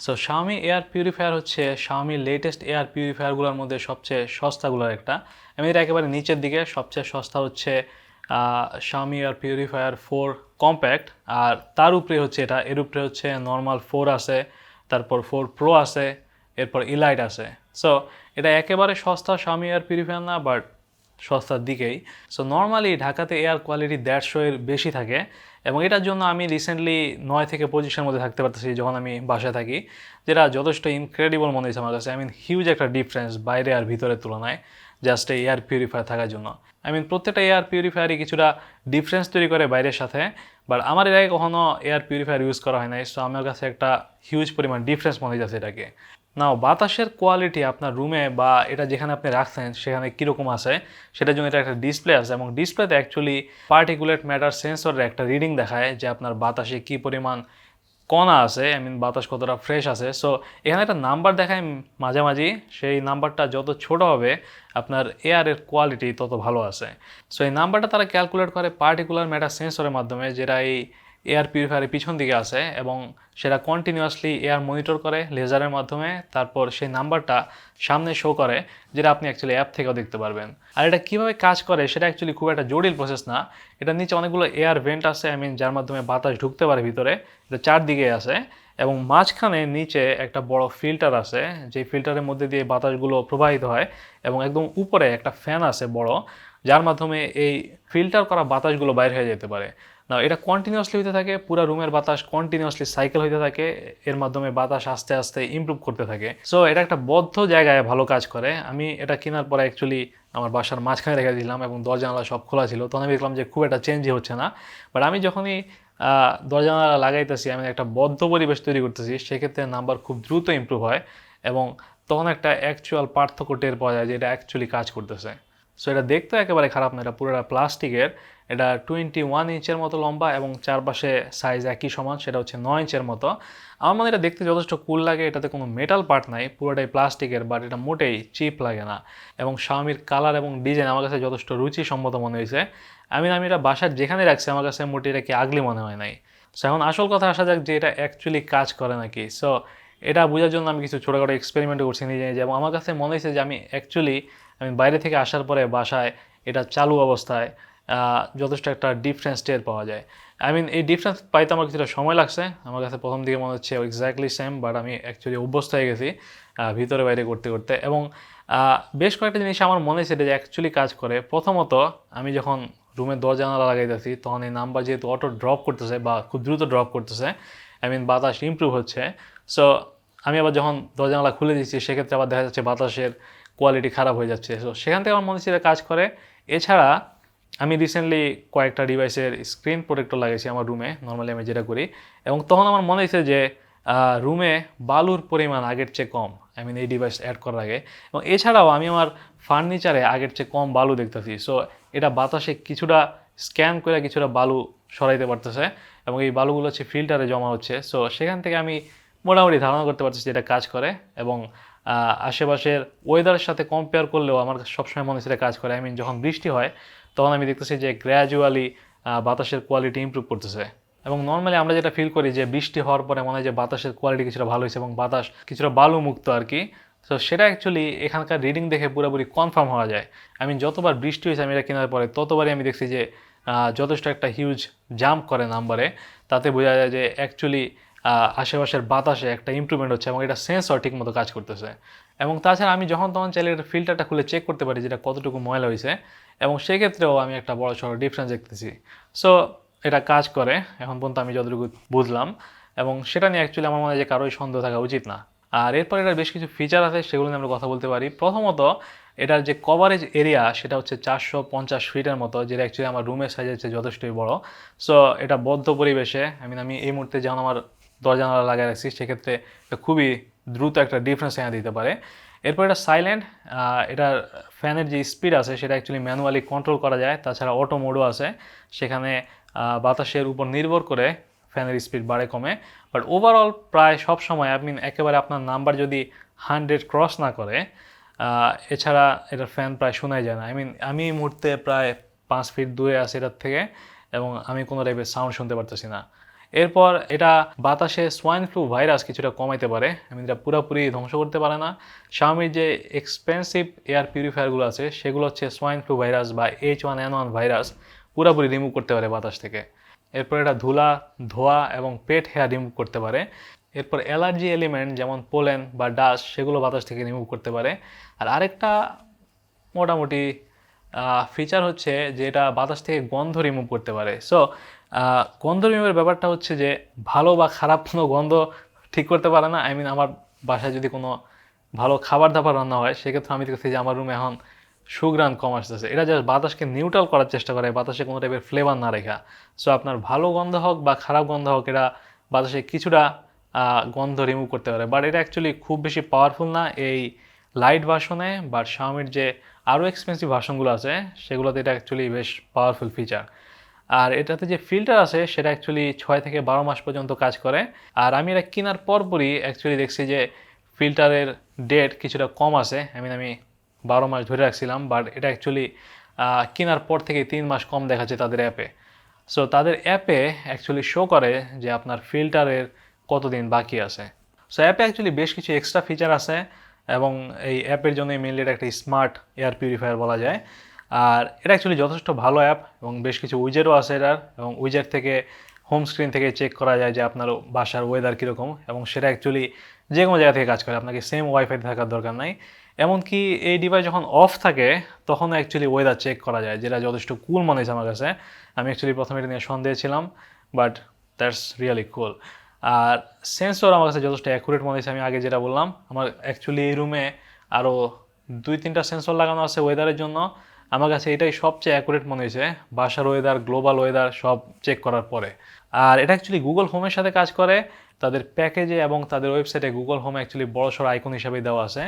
So Xiaomi air purifier হচ্ছে Xiaomi latest air পিউরিফায়ারগুলোর মধ্যে সবচেয়ে সস্তাগুলোর একটা। আমি এটা একেবারে নিচের দিকে সবচেয়ে সস্তা হচ্ছে Xiaomi এয়ার পিউরিফায়ার 4 কম্প্যাক্ট। আর তার উপরে হচ্ছে এর উপরে হচ্ছে নর্মাল 4 আছে, তারপর 4 প্রো আছে, এরপর ইলাইট আছে। সো এটা একেবারে সস্তা Xiaomi এয়ার পিউরিফায়ার না, বাট সস্তার দিকেই। সো নর্মালি ঢাকাতে এয়ার কোয়ালিটি 150 এর বেশি থাকে, এবং এটার জন্য আমি রিসেন্টলি 9 থেকে 25-এর মধ্যে থাকতে পারতেছি যখন আমি বাসায় থাকি, যেটা যথেষ্ট ইনক্রেডিবল মনে হয়েছে আমার কাছে। হিউজ একটা ডিফারেন্স বাইরে আর ভিতরের তুলনায় জাস্ট এই এয়ার পিউরিফায়ার থাকার জন্য। প্রত্যেকটা এয়ার পিউরিফায়ারই কিছুটা ডিফারেন্স তৈরি করে বাইরের সাথে, বাট আমার এর আগে কখনো এয়ার পিউরিফায়ার ইউজ করা হয় নাই। সো আমার কাছে একটা হিউজ পরিমাণ ডিফারেন্স মনে হয়েছে এটাকে। নাও বাতাসের কোয়ালিটি আপনার রুমে বা এটা যেখানে আপনি রাখছেন সেখানে কীরকম আছে সেটার জন্য এটা একটা ডিসপ্লে আছে, এবং ডিসপ্লেতে অ্যাকচুয়ালি পার্টিকুলেট ম্যাটার সেন্সরের একটা রিডিং দেখায় যে আপনার বাতাসে কী পরিমাণ কণা আছে, বাতাস কতটা ফ্রেশ আছে। সো এখানে একটা নাম্বার দেখায় মাঝামাঝি, সেই নাম্বারটা যত ছোট হবে আপনার এয়ারের কোয়ালিটি তত ভালো আছে। সো এই নাম্বারটা তারা ক্যালকুলেট করে পার্টিকুলার ম্যাটার সেন্সরের মাধ্যমে, যেটা এই এয়ার পিউরিফায়ারের পিছন দিকে আছে, এবং সেটা কন্টিনিউয়াসলি এয়ার মনিটর করে লেজারের মাধ্যমে। তারপর সেই নাম্বারটা সামনে শো করে, যেটা আপনি অ্যাকচুয়ালি অ্যাপ থেকেও দেখতে পারবেন। আর এটা কীভাবে কাজ করে সেটা অ্যাকচুয়ালি খুব একটা জটিল প্রসেস না। এটার নিচে অনেকগুলো এয়ার ভেন্ট আছে, যার মাধ্যমে বাতাস ঢুকতে পারে ভিতরে। এটা চারদিকে আছে, এবং মাঝখানে নিচে একটা বড় ফিল্টার আছে, যে ফিল্টারের মধ্যে দিয়ে বাতাসগুলো প্রবাহিত হয়, এবং একদম উপরে একটা ফ্যান আছে বড়, যার মাধ্যমে এই ফিল্টার করা বাতাসগুলো বাইরে হয়ে যেতে পারে। না, এটা কন্টিনিউয়াসলি হতে থাকে, পুরো রুমের বাতাস কন্টিনিউয়াসলি সাইকেল হতে থাকে, এর মাধ্যমে বাতাস আস্তে আস্তে ইমপ্রুভ করতে থাকে। সো এটা একটা বদ্ধ জায়গায় ভালো কাজ করে। আমি এটা কেনার পরে অ্যাকচুয়ালি আমার বাসার মাঝখানে রেখে দিলাম, এবং দরজা জানালা সব খোলা ছিল। তখন আমি দেখলাম যে খুব একটা চেঞ্জই হচ্ছে না। বাট আমি যখনই দরজা জানালা লাগাইতেছি, আমি একটা বদ্ধ পরিবেশ তৈরি করতেছি, সেক্ষেত্রে নাম্বার খুব দ্রুত ইমপ্রুভ হয়, এবং তখন একটা অ্যাকচুয়াল পার্থক্য টের পাওয়া যায় যে এটা অ্যাকচুয়ালি কাজ করতেছে। সো এটা দেখতে একেবারে খারাপ না, এটা পুরোটা প্লাস্টিকের। এটা 21 ইঞ্চের মতো লম্বা, এবং চারপাশে সাইজ একই সমান, সেটা হচ্ছে 9 ইঞ্চের মতো। আমার এটা দেখতে যথেষ্ট কুল লাগে। এটাতে কোনো মেটাল পার্ট নাই, পুরোটাই প্লাস্টিকের, বাট এটা মোটেই চিপ লাগে না। এবং Xiaomiর কালার এবং ডিজাইন আমার কাছে যথেষ্ট রুচিসম্মত মনে হয়েছে। আমি এটা বাসার যেখানে রাখছি আমার কাছে মোটে এটা কি আগলি মনে হয় নাই। সো এখন আসল কথা আসা যাক যে এটা অ্যাকচুয়ালি কাজ করে নাকি। সো এটা বোঝার জন্য আমি কিছু ছোটোখাটো এক্সপেরিমেন্ট করছি নিজে নিজে, এবং আমার কাছে মনে হয়েছে যে আমি বাইরে থেকে আসার পরে বাসায় এটা চালু অবস্থায় যথেষ্ট একটা ডিফারেন্স টের পাওয়া যায়। এই ডিফারেন্স পাইতে আমার কিছুটা সময় লাগছে। আমার কাছে প্রথম দিকে মনে হচ্ছে এক্স্যাক্টলি সেম, বাট আমি অ্যাকচুয়ালি অভ্যস্ত হয়ে গেছি ভিতরে বাইরে করতে করতে। এবং বেশ কয়েকটা জিনিস আমার মনে হয়েছে যে অ্যাকচুয়ালি কাজ করে। প্রথমত, আমি যখন রুমের দরজা জানালা লাগাইতেছি, তখন এই নাম্বার যেহেতু অটো ড্রপ করতেছে বা খুব দ্রুত ড্রপ করতেছে, বাতাস ইমপ্রুভ হচ্ছে। সো আমি আবার যখন দরজা জানালা খুলে দিচ্ছি, সেক্ষেত্রে আবার দেখা যাচ্ছে বাতাসের কোয়ালিটি খারাপ হয়ে যাচ্ছে। সো সেখান থেকে আমার মনে হচ্ছে কাজ করে। এছাড়া আমি রিসেন্টলি কয়েকটা ডিভাইসের স্ক্রিন প্রোটেক্টর লাগিয়েছি আমার রুমে, নর্মালি আমি যেটা করি, এবং তখন আমার মনে হয়েছে যে রুমে বালুর পরিমাণ আগের চেয়ে কম, এই ডিভাইস অ্যাড করার আগে। এবং এছাড়াও আমি আমার ফার্নিচারে আগের চেয়ে কম বালু দেখতেছি। সো এটা বাতাসে কিছুটা স্ক্যান করে কিছুটা বালু সরাইতে পারতেছে, এবং এই বালুগুলো হচ্ছে ফিল্টারে জমা হচ্ছে। সো সেখান থেকে আমি মোটামুটি ধারণা করতে পারতেছি যে এটা কাজ করে। এবং আশেপাশের ওয়েদারের সাথে কম্পেয়ার করলেও আমার সবসময় মনে হচ্ছে কাজ করে। যখন বৃষ্টি হয় তখন আমি দেখতেছি যে গ্র্যাজুয়ালি বাতাসের কোয়ালিটি ইমপ্রুভ করতেছে। এবং নর্মালি আমরা যেটা ফিল করি যে বৃষ্টি হওয়ার পরে মনে হয় যে বাতাসের কোয়ালিটি কিছুটা ভালো হয়েছে, এবং বাতাস কিছুটা বালু মুক্ত আর কি। তো সেটা অ্যাকচুয়ালি এখানকার রিডিং দেখে পুরোপুরি কনফার্ম হওয়া যায়। যতবার বৃষ্টি হয়েছে আমি এটা কেনার পরে, ততবারই আমি দেখছি যে যথেষ্ট একটা হিউজ জাম্প করে নাম্বারে। তাতে বোঝা যায় যে অ্যাকচুয়ালি আশেপাশের বাতাসে একটা ইমপ্রুভমেন্ট হচ্ছে, এবং এটা সেন্সর ঠিক মতো কাজ করতেছে। এবং তাছাড়া আমি যখন তখন চাইলে এটা ফিল্টারটা খুলে চেক করতে পারি যেটা কতটুকু ময়লা হয়েছে, এবং সেক্ষেত্রেও আমি একটা বড় সড়ো ডিফারেন্স দেখতেছি। সো এটা কাজ করে এখন পর্যন্ত আমি যতটুকু বুঝলাম, এবং সেটা নিয়ে অ্যাকচুয়ালি আমার মনে হয় যে কারোই সন্দেহ থাকা উচিত না। আর এরপর এটার বেশ কিছু ফিচার আছে, সেগুলো নিয়ে আমরা কথা বলতে পারি। প্রথমত, এটার যে কভারেজ এরিয়া সেটা হচ্ছে 450 ফিটের মতো, যেটা অ্যাকচুয়ালি আমার রুমের সাইজের চেয়ে যথেষ্টই বড়। সো এটা বদ্ধ পরিবেশে আমি এই মুহূর্তে যখন আমার দরজা জানালা লাগিয়ে রাখছি, সেক্ষেত্রে খুবই দ্রুত একটা ডিফারেন্স এনে দিতে পারে। এরপর এটা সাইলেন্ট, এটার ফ্যানের যে স্পিড আছে সেটা অ্যাকচুয়ালি ম্যানুয়ালি কন্ট্রোল করা যায়। তাছাড়া অটো মোডও আছে, সেখানে বাতাসের উপর নির্ভর করে ফ্যানের স্পিড বাড়ে কমে। বাট ওভারঅল প্রায় সব সময় একেবারে আপনার নাম্বার যদি 100 ক্রস না করে, এছাড়া এটার ফ্যান প্রায় শোনাই যায় না। আমি এই মুহূর্তে প্রায় 5 ফিট দূরে আছি এটার থেকে, এবং আমি কোনো টাইপের সাউন্ড শুনতে পারতেছি না। এরপর এটা বাতাসে সোয়াইন ফ্লু ভাইরাস কিছুটা কমাইতে পারে, এটা পুরোপুরি ধ্বংস করতে পারে না। Xiaomi যে এক্সপেন্সিভ এয়ার পিউরিফায়ারগুলো আছে সেগুলো হচ্ছে সোয়াইন ফ্লু ভাইরাস বা H1N1 ভাইরাস পুরোপুরি রিমুভ করতে পারে বাতাস থেকে। এরপর এটা ধুলা, ধোয়া এবং পেট হেয়ার রিমুভ করতে পারে। এরপর অ্যালার্জি এলিমেন্ট যেমন পোলেন বা ডাস্ট সেগুলো বাতাস থেকে রিমুভ করতে পারে। আর আরেকটা মোটামুটি ফিচার হচ্ছে যে এটা বাতাস থেকে গন্ধ রিমুভ করতে পারে। সো গন্ধ রিমুভের ব্যাপারটা হচ্ছে যে ভালো বা খারাপ কোনো গন্ধ ঠিক করতে পারে না। আমার বাসায় যদি কোনো ভালো খাবার দাবার রান্না হয় সেক্ষেত্রে আমি দেখছি যে আমার রুমে এখন সুঘ্রাণ কম আসতেছে। এটা জাস্ট বাতাসকে নিউট্রাল করার চেষ্টা করে, বাতাসে কোনো টাইপের ফ্লেভার না রেখা। সো আপনার ভালো গন্ধ হোক বা খারাপ গন্ধ হোক, এটা বাতাসে কিছুটা গন্ধ রিমুভ করতে পারে। বাট এটা অ্যাকচুয়ালি খুব বেশি পাওয়ারফুল না এই লাইট ভার্সনে। বাট Xiaomiর যে আরও এক্সপেন্সিভ ভার্সনগুলো আছে সেগুলোতে এটা অ্যাকচুয়ালি বেশ পাওয়ারফুল ফিচার। আর এটাতে যে ফিল্টার আছে সেটা অ্যাকচুয়ালি 6 থেকে 12 মাস পর্যন্ত কাজ করে। আর আমি এটা কেনার পরপরই অ্যাকচুয়ালি দেখছি যে ফিল্টারের ডেট কিছুটা কম আছে। আমি 12 মাস ধরে রাখছিলাম, বাট এটা অ্যাকচুয়ালি কেনার পর থেকে 3 মাস কম দেখাচ্ছে তাদের অ্যাপে। সো তাদের অ্যাপে অ্যাকচুয়ালি শো করে যে আপনার ফিল্টারের কতদিন বাকি আছে। সো অ্যাপে অ্যাকচুয়ালি বেশ কিছু এক্সট্রা ফিচার আছে এবং এই অ্যাপের জন্যই মেনলি এটা একটা স্মার্ট এয়ার পিউরিফায়ার বলা যায়। আর এটা অ্যাকচুয়ালি যথেষ্ট ভালো অ্যাপ এবং বেশ কিছু উইজেটও আছে এটার, এবং উইজেট থেকে হোম স্ক্রিন থেকে চেক করা যায় যে আপনার বাসার ওয়েদার কীরকম, এবং সেটা অ্যাকচুয়ালি যে কোনো জায়গা থেকে কাজ করে, আপনাকে সেম ওয়াইফাইতে থাকার দরকার নাই। এমনকি এই ডিভাইস যখন অফ থাকে তখন অ্যাকচুয়ালি ওয়েদার চেক করা যায়, যেটা যথেষ্ট কুল মনে হয়েছে আমার কাছে। আমি অ্যাকচুয়ালি প্রথমে এটা নিয়ে সন্দেহ ছিলাম, বাট দ্যাটস রিয়েলি কুল। আর সেন্সর আমার কাছে যথেষ্ট অ্যাকুরেট মনে হয়েছে। আমি আগে যেটা বললাম, আমার অ্যাকচুয়ালি এই রুমে আরও 2-3টা সেন্সর লাগানো আছে ওয়েদারের জন্য। আমার কাছে এটাই সবচেয়ে অ্যাকুরেট মনে হয়েছে বাসার ওয়েদার, গ্লোবাল ওয়েদার সব চেক করার পরে। আর এটা অ্যাকচুয়ালি গুগল হোমের সাথে কাজ করে। তাদের প্যাকেজে এবং তাদের ওয়েবসাইটে গুগল হোম অ্যাকচুয়ালি বড়সড় আইকন হিসেবে দেওয়া আছে,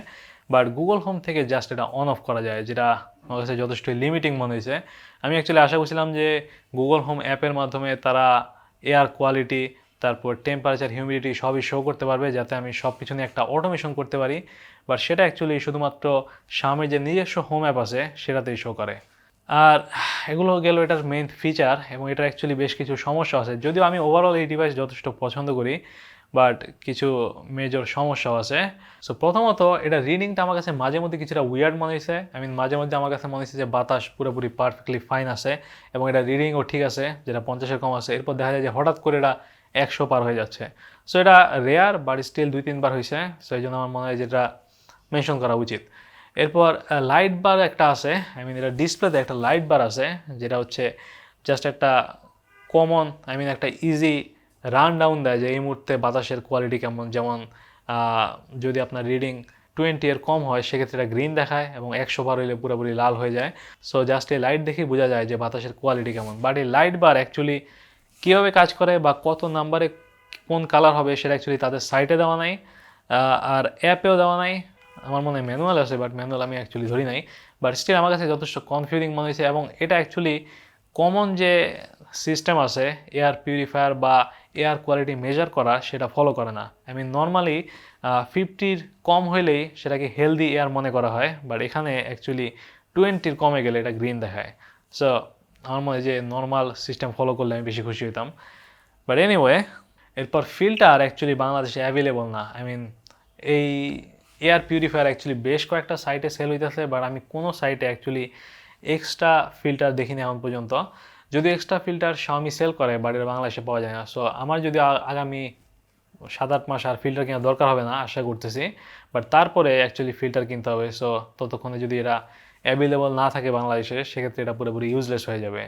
বাট গুগল হোম থেকে জাস্ট এটা অন অফ করা যায়, যেটা আমার কাছে যথেষ্ট লিমিটিং মনে হয়েছে। আমি অ্যাকচুয়ালি আশা করছিলাম যে গুগল হোম অ্যাপের মাধ্যমে তারা এয়ার কোয়ালিটি, তারপর টেম্পারেচার, হিউমিডিটি সবই শো করতে পারবে, যাতে আমি সব কিছু নিয়ে একটা অটোমেশন করতে পারি। বাট সেটা অ্যাকচুয়ালি শুধুমাত্র Xiaomiর যে নিজস্ব হোম অ্যাপ আছে সেটাতেই শো করে। আর এগুলো গেল এটার মেইন ফিচার, এবং এটার অ্যাকচুয়ালি বেশ কিছু সমস্যা আছে। যদিও আমি ওভারঅল এই ডিভাইস যথেষ্ট পছন্দ করি, বাট কিছু মেজর সমস্যাও আছে। সো প্রথমত এটা রিডিংটা আমার কাছে মাঝে মধ্যে কিছুটা উইয়ার্ড মনে হয়েছে। মাঝে মধ্যে আমার কাছে মনে হয়েছে যে বাতাস পুরোপুরি পারফেক্টলি ফাইন আছে এবং এটা রিডিংও ঠিক আছে, যেটা 50-এর কম আছে। এরপর দেখা যায় যে হঠাৎ করে এটা 100 পার হয়ে যাচ্ছে। সো এটা রেয়ার, বাট স্টিল 2-3 বার হয়েছে। সো এই জন্য আমার মনে হয় যেটা মেনশন করা উচিত। এরপর লাইট বার একটা আছে, এটা ডিসপ্লেতে একটা লাইট বার আছে, যেটা হচ্ছে জাস্ট একটা কমন, একটা ইজি রান ডাউন দেয় যে এই মুহূর্তে বাতাসের কোয়ালিটি কেমন। যেমন যদি আপনার রিডিং 20-এর কম হয় সেক্ষেত্রে এটা গ্রিন দেখায়, এবং 100 বার হইলে পুরোপুরি লাল হয়ে যায়। সো জাস্ট এই লাইট দেখেই বোঝা যায় যে বাতাসের কোয়ালিটি কেমন। বাট এই লাইট বার অ্যাকচুয়ালি কীভাবে কাজ করে বা কত নাম্বারে কোন কালার হবে সেটা অ্যাকচুয়ালি তাদের সাইটে দেওয়া নাই, আর অ্যাপেও দেওয়া নাই। আমার মনে হয় ম্যানুয়াল আছে, বাট ম্যানুয়াল আমি অ্যাকচুয়ালি ধরি নাই। বাট স্টিল আমার কাছে যথেষ্ট কনফিউজিং মনে হয়েছে, এবং এটা অ্যাকচুয়ালি কমন যে সিস্টেম আছে এয়ার পিউরিফায়ার বা এয়ার কোয়ালিটি মেজার করা সেটা ফলো করে না। নর্মালি 50-র কম হইলেই সেটাকে হেলদি এয়ার মনে করা হয়, বাট এখানে অ্যাকচুয়ালি 20-র কমে গেলে এটা গ্রিন দেখায়। সো আমার মনে হয় যে নর্মাল সিস্টেম ফলো করলে আমি বেশি খুশি হতাম। বাট এনিওয়ে, এরপর ফিল্টার অ্যাকচুয়ালি বাংলাদেশে অ্যাভেলেবল না। এই এয়ার পিউরিফায়ার অ্যাকচুয়ালি বেশ কয়েকটা সাইটে সেল হইতেছে, বাট আমি কোনো সাইটে অ্যাকচুয়ালি এক্সট্রা ফিল্টার দেখিনি এখন পর্যন্ত। যদি এক্সট্রা ফিল্টার Xiaomi সেল করে, বাট এটা বাংলাদেশে পাওয়া যায় না। সো আমার যদি আগামী 7-8 মাস আর ফিল্টার কেনার দরকার হবে না আশা করতেছি, বাট তারপরে অ্যাকচুয়ালি ফিল্টার কিনতে হবে। সো ততক্ষণে যদি এটা অ্যাভেলেবল না থাকে বাংলাদেশে, সেক্ষেত্রে এটা পুরোপুরি ইউজলেস হয়ে যাবে।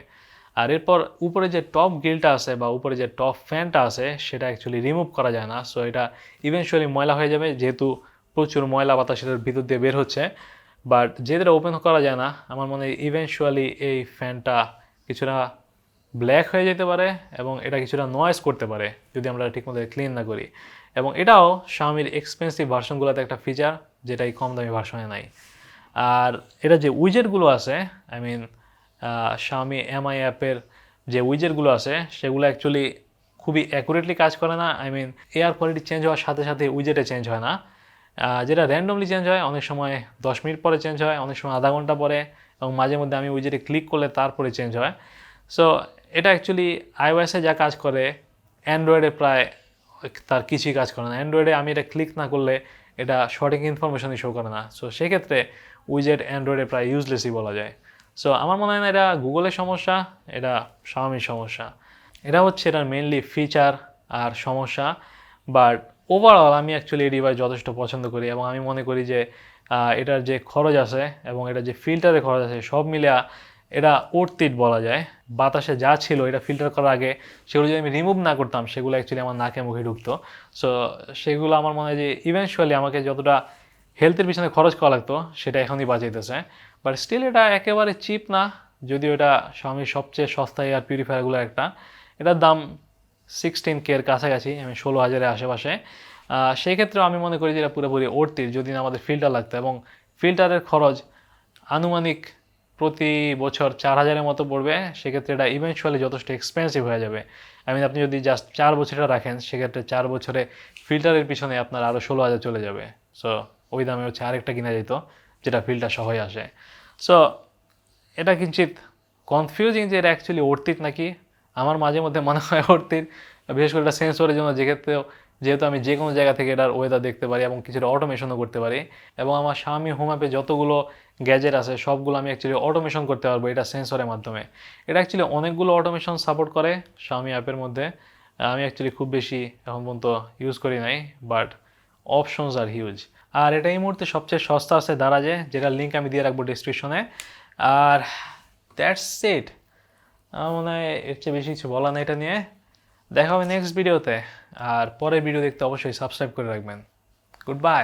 আর এরপর উপরে যে টপ গ্রিলটা আছে বা উপরে যে টপ ফ্যানটা আছে সেটা অ্যাকচুয়ালি রিমুভ করা যায় না। সো এটা ইভেনচুয়ালি ময়লা হয়ে যাবে, যেহেতু প্রচুর ময়লা বাতাস এটার ভিতর দিয়ে বের হচ্ছে। বাট যেহেতু এটা ওপেন করা যায় না, আমার মনে হয় ইভেনচুয়ালি এই ফ্যানটা কিছুটা ব্ল্যাক হয়ে যেতে পারে, এবং এটা কিছুটা নয়েজ করতে পারে যদি আমরা ঠিকমতো ক্লিন না করি। এবং এটাও Xiaomiর এক্সপেন্সিভ ভার্সনগুলোতে একটা ফিচার, যেটা এই কম দামি ভার্সনে নাই। আর এটা যে উইজেটগুলো আছে, Xiaomi MI অ্যাপের যে উইজেটগুলো আছে সেগুলো অ্যাকচুয়ালি খুবই অ্যাকুরেটলি কাজ করে না। এয়ার কোয়ালিটি চেঞ্জ হওয়ার সাথে সাথে উইজেটে চেঞ্জ হয় না, যেটা র্যান্ডমলি চেঞ্জ হয়। অনেক সময় 10 মিনিট পরে চেঞ্জ হয়, অনেক সময় আধা ঘন্টা পরে, এবং মাঝে মধ্যে আমি উইজেটে ক্লিক করলে তারপরে চেঞ্জ হয়। সো এটা অ্যাকচুয়ালি iOS-এ যা কাজ করে অ্যান্ড্রয়েডে প্রায় তার কিছুই কাজ করে না। অ্যান্ড্রয়েডে আমি এটা ক্লিক না করলে এটা সঠিক ইনফরমেশনই শো করে না। সো সেক্ষেত্রে উইজেট অ্যান্ড্রয়েডে প্রায় ইউজলেসই বলা যায়। সো আমার মনে হয় না এটা গুগলের সমস্যা, এটা শাওমির সমস্যা। এটা হচ্ছে এটার মেইনলি ফিচার আর সমস্যা। বাট ওভারঅল আমি অ্যাকচুয়ালি এই ডিভাইস যথেষ্ট পছন্দ করি এবং আমি মনে করি যে এটার যে খরচ আছে এবং এটার যে ফিল্টারের খরচ আছে সব মিলিয়ে এটা অর্থিত বলা যায়। বাতাসে যা ছিল এটা ফিল্টার করার আগে সেগুলো যদি আমি রিমুভ না করতাম সেগুলো অ্যাকচুয়ালি আমার নাকে মুখে ঢুকতো। সো সেগুলো আমার মনে হয় যে ইভেনচুয়ালি আমাকে যতটা হেলথের পিছনে খরচ করা লাগতো সেটা এখনই বাঁচাইতেছে। বাট স্টিল এটা একেবারে চিপ না, যদিও এটা স্বামীর সবচেয়ে সস্তা এয়ার পিউরিফায়ারগুলো একটা। এটার দাম 16K এর কাছাকাছি, আমি 16,000-এর আশেপাশে। সেই ক্ষেত্রেও আমি মনে করি যে এটা পুরোপুরি অর্থির যদি না আমাদের ফিল্টার লাগতো, এবং ফিল্টারের খরচ আনুমানিক প্রতি বছর 4,000-এর মতো পড়বে। সেক্ষেত্রে এটা ইভেনচুয়ালি যথেষ্ট এক্সপেন্সিভ হয়ে যাবে। আপনি যদি জাস্ট 4 বছরটা রাখেন সেক্ষেত্রে 4 বছরে ফিল্টারের পিছনে আপনার আরও 16,000 চলে যাবে। সো ওই দামে হচ্ছে আরেকটা কিনা যেত যেটা ফিল্টার সহই আসে। সো এটা কিঞ্চিত কনফিউজিং যে এটা অ্যাকচুয়ালি অর্থিত নাকি। আমার মাঝে মধ্যে মনে হয় অর্থিত, বিশেষ করে এটা সেন্সরের জন্য, যেহেতু আমি যে কোনো জায়গা থেকে এটার ওয়েদার দেখতে পারি এবং কিছুটা অটোমেশনও করতে পারি। এবং আমার Xiaomi হোম অ্যাপে যতগুলো গ্যাজেট আছে সবগুলো আমি অ্যাকচুয়ালি অটোমেশন করতে পারবো এটা সেন্সরের মাধ্যমে। এটা অ্যাকচুয়ালি অনেকগুলো অটোমেশন সাপোর্ট করে Xiaomi অ্যাপের মধ্যে। আমি অ্যাকচুয়ালি খুব বেশি এখন পর্যন্ত ইউজ করি নাই, বাট অপশনস আর হিউজ। আর এটা এই মুহূর্তে সবচেয়ে সস্তা আছে দারাজে, যেটার লিঙ্ক আমি দিয়ে রাখবো ডিসক্রিপশনে। আর দ্যাটস ইট। আমার মনে হয় এর চেয়ে বেশি কিছু বলা নেই এটা নিয়ে। দেখা হবে নেক্সট ভিডিওতে। আর পরের ভিডিও দেখতে অবশ্যই সাবস্ক্রাইব করে রাখবেন। Good bye.